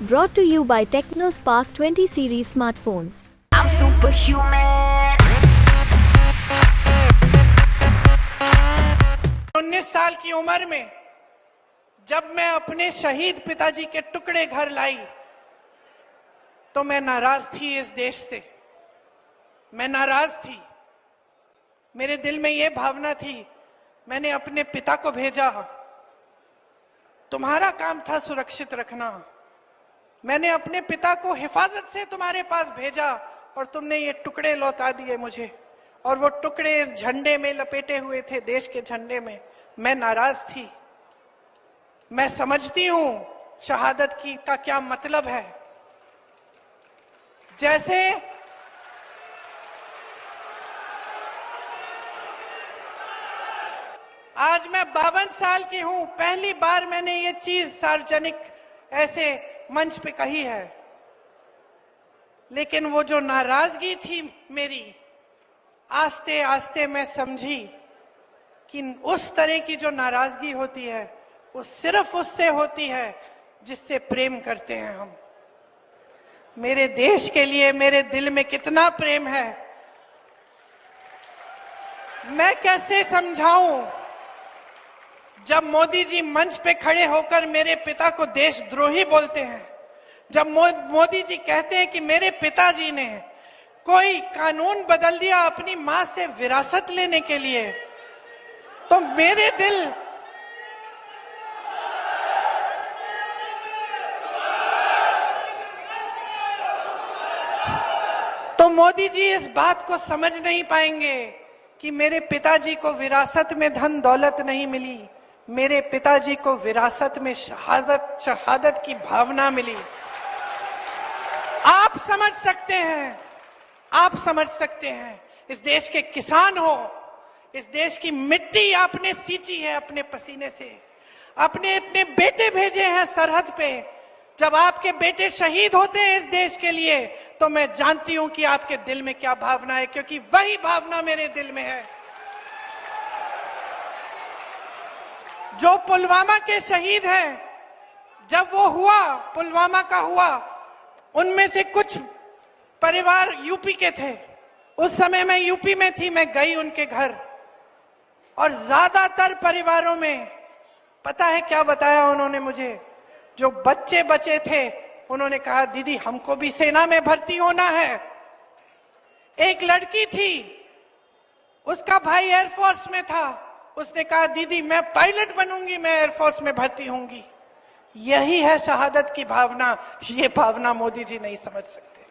Brought to you by TechnoSpark 20 series smartphones. I'm superhuman. 19 साल की उम्र में जब मैं अपने शहीद पिताजी के टुकड़े घर लाई तो मैं नाराज थी इस देश से। मैं नाराज थी। मेरे दिल में यह भावना थी, मैंने अपने पिता को भेजा, तुम्हारा काम था सुरक्षित रखना। मैंने अपने पिता को हिफाजत से तुम्हारे पास भेजा और तुमने ये टुकड़े लौटा दिए मुझे, और वो टुकड़े इस झंडे में लपेटे हुए थे, देश के झंडे में। मैं नाराज थी। मैं समझती हूं शहादत की का क्या मतलब है। जैसे आज मैं 52 साल की हूं, पहली बार मैंने ये चीज सार्वजनिक ऐसे मंच पे कही है, लेकिन वो जो नाराजगी थी मेरी, आस्ते आस्ते मैं समझी कि उस तरह की जो नाराजगी होती है वो सिर्फ उससे होती है जिससे प्रेम करते हैं हम। मेरे देश के लिए मेरे दिल में कितना प्रेम है, मैं कैसे समझाऊं। जब मोदी जी मंच पे खड़े होकर मेरे पिता को देशद्रोही बोलते हैं, जब मोदी जी कहते हैं कि मेरे पिताजी ने कोई कानून बदल दिया अपनी मां से विरासत लेने के लिए, तो मेरे दिल तो मोदी जी इस बात को समझ नहीं पाएंगे कि मेरे पिताजी को विरासत में धन दौलत नहीं मिली, मेरे पिताजी को विरासत में शहादत की भावना मिली। आप समझ सकते हैं, आप समझ सकते हैं। इस देश के किसान हो, इस देश की मिट्टी आपने सींची है अपने पसीने से, अपने अपने बेटे भेजे हैं सरहद पे। जब आपके बेटे शहीद होते हैं इस देश के लिए, तो मैं जानती हूं कि आपके दिल में क्या भावना है, क्योंकि वही भावना मेरे दिल में है। जो पुलवामा के शहीद हैं, जब वो हुआ, पुलवामा का हुआ, उनमें से कुछ परिवार यूपी के थे। उस समय मैं यूपी में थी, मैं गई उनके घर, और ज्यादातर परिवारों में पता है क्या बताया उन्होंने मुझे? जो बच्चे बचे थे उन्होंने कहा, दीदी हमको भी सेना में भर्ती होना है। एक लड़की थी, उसका भाई एयरफोर्स में था, उसने कहा दीदी मैं पायलट बनूंगी, मैं एयरफोर्स में भर्ती होंगी। यही है शहादत की भावना। ये भावना मोदी जी नहीं समझ सकते।